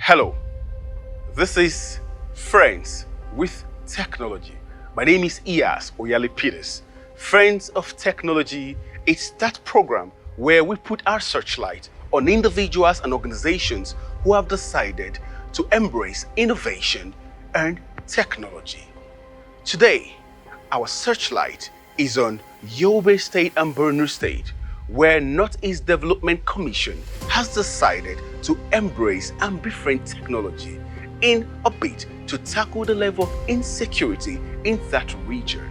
Hello, this is Friends with Technology. My name is Iyas Oyale Peters. Friends of Technology, it's that program where we put our searchlight on individuals and organizations who have decided to embrace innovation and technology. Today, our searchlight is on Yobe State and Borno State, where Northeast Development Commission has decided to embrace and befriend technology in a bid to tackle the level of insecurity in that region.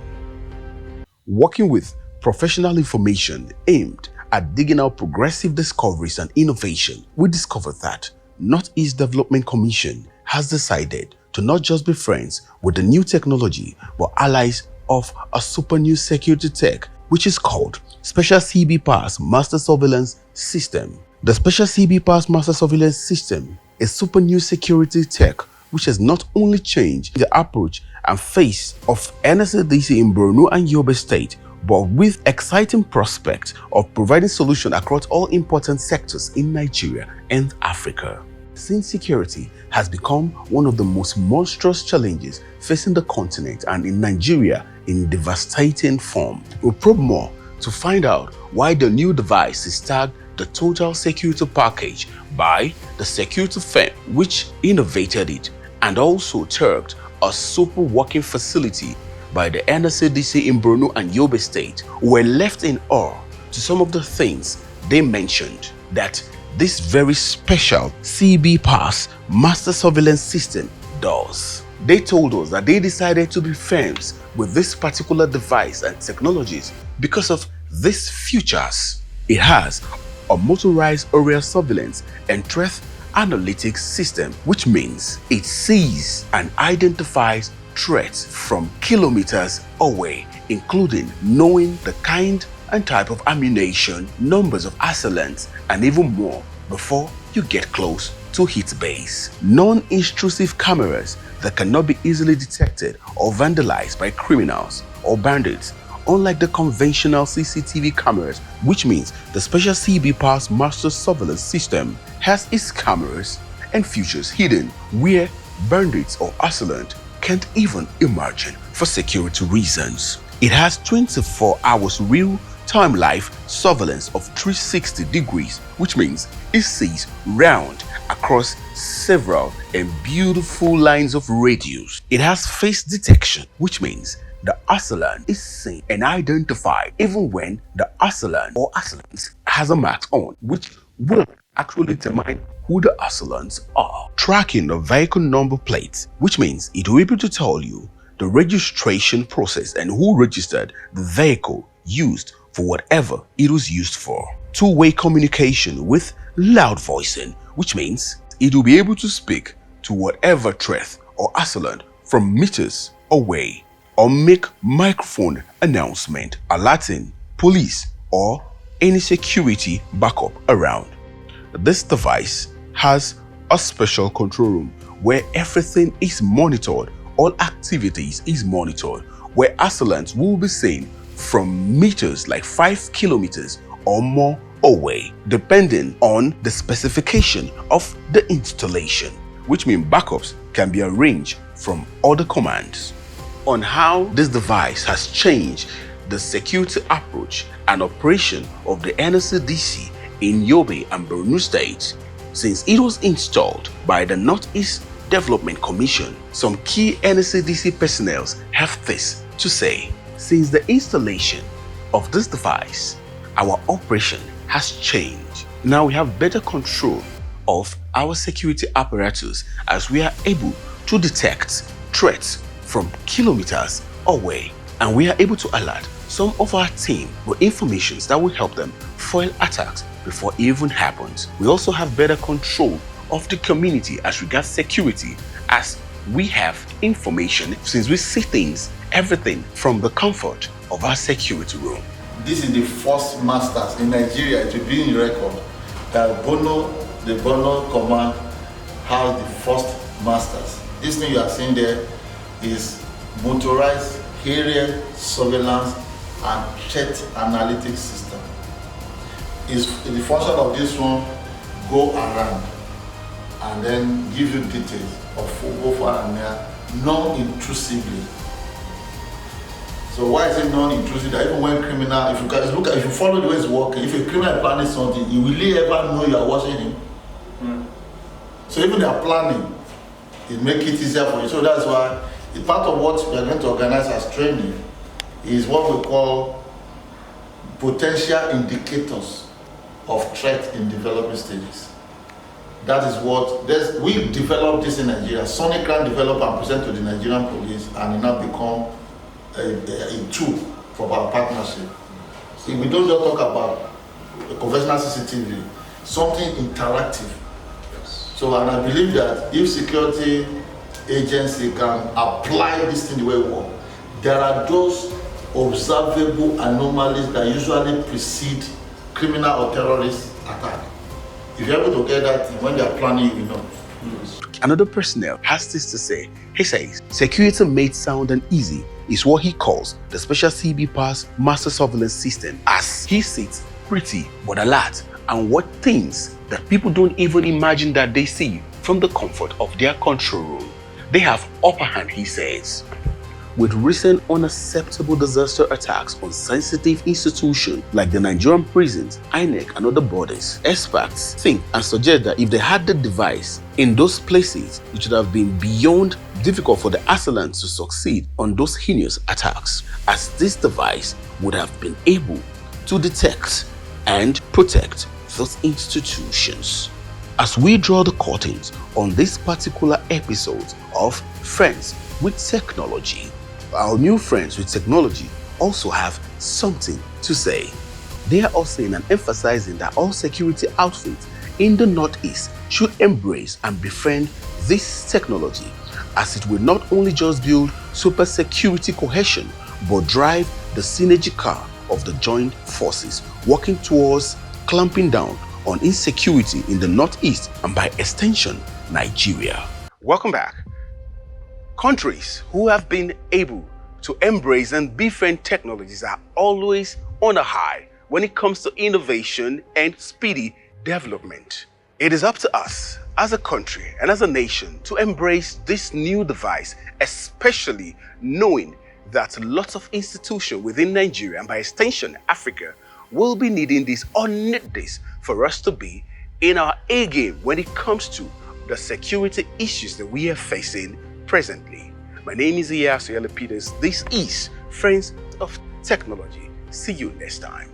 Working with professional information aimed at digging out progressive discoveries and innovation, we discovered that Northeast Development Commission has decided to not just be friends with the new technology, but allies of a super new security tech, which is called Special CB Pass Master Surveillance System. The Special CB Pass Master Surveillance System is super new security tech which has not only changed the approach and face of NEDC in Borno and Yobe State, but with exciting prospect of providing solutions across all important sectors in Nigeria and Africa. Since security has become one of the most monstrous challenges facing the continent and in Nigeria in devastating form, we'll probe more to find out why the new device is tagged the Total Security Package by the security firm which innovated it, and also tagged a super working facility by the NEDC in Borno and Yobe State. Were left in awe to some of the things they mentioned that this very special CB Pass Master Surveillance System does. They told us that they decided to be friends with this particular device and technologies because of these features. It has a motorized aerial surveillance and threat analytics system, which means it sees and identifies threats from kilometers away, including knowing the kind and type of ammunition, numbers of assailants, and even more before you get close to hit base. Non-intrusive cameras that cannot be easily detected or vandalized by criminals or bandits, unlike the conventional CCTV cameras, which means the Special CB Pass Master Surveillance System has its cameras and features hidden where bandits or assailants can't even imagine for security reasons. It has 24 hours real-time live surveillance of 360 degrees, which means it sees round across several and beautiful lines of radius. It has face detection, which means the assailant is seen and identified even when the assailant or assailants has a mask on, which will actually determine who the assailants are. Tracking the vehicle number plates, which means it will be able to tell you the registration process and who registered the vehicle used for whatever it was used for. Two-way communication with loud voicing, which means it will be able to speak to whatever threat or assailant from meters away, or make microphone announcement alerting police or any security backup around. This device has a special control room where everything is monitored, all activities is monitored, where assailants will be seen from meters like 5 kilometers or more away, depending on the specification of the installation, which means backups can be arranged from other commands. On how this device has changed the security approach and operation of the NEDC in Yobe and Borno State since it was installed by the Northeast Development Commission, some key NEDC personnel have this to say. Since the installation of this device, our operation has changed. Now we have better control of our security apparatus as we are able to detect threats from kilometers away, and we are able to alert some of our team with information that will help them foil attacks before it even happens. We also have better control of the community as regards security, as we have information since we see things, everything from the comfort of our security room. This is the first masters in Nigeria to be in record that the Borno command has the first masters. This thing you are seeing there is motorized aerial surveillance and threat analytics system. Is the function of this one go around and then give you details of go far and near non-intrusively. So why is it non-intrusive? That even when criminal, if you follow the way it's working, if a criminal is planning something, you will really ever know you are watching him. So even their planning, it make it easier for you. So that's why part of what we are going to organize as training is what we call potential indicators of threat in developing stages. That is what we developed this in Nigeria. Sonic can develop and present to the Nigerian police, and it now become a tool for our partnership. See, we don't just talk about a conventional CCTV, something interactive. So, and I believe that if security agency can apply this thing the way it works, there are those observable anomalies that usually precede criminal or terrorist attack. If you're able to get that when they are planning, you know. Another personnel has this to say. He says, security made sound and easy is what he calls the special CB Pass master surveillance system, as he sits pretty but alert and what things that people don't even imagine that they see from the comfort of their control room. They have upper hand, he says. With recent unacceptable disaster attacks on sensitive institutions like the Nigerian prisons, INEC and other bodies, experts think and suggest that if they had the device in those places, it should have been beyond difficult for the assailants to succeed on those heinous attacks, as this device would have been able to detect and protect those institutions. As we draw the curtains on this particular episode of Friends with Technology, our new friends with technology also have something to say. They are also saying and emphasizing that all security outfits in the Northeast should embrace and befriend this technology, as it will not only just build super security cohesion, but drive the synergy car of the joint forces working towards clamping down on insecurity in the Northeast and by extension, Nigeria. Welcome back. Countries who have been able to embrace and befriend technologies are always on a high when it comes to innovation and speedy development. It is up to us as a country and as a nation to embrace this new device, especially knowing that lots of institutions within Nigeria and by extension Africa will be needing this or need this for us to be in our A game when it comes to the security issues that we are facing presently. My name is Iyas Oyale Peters. This is Friends of Technology. See you next time.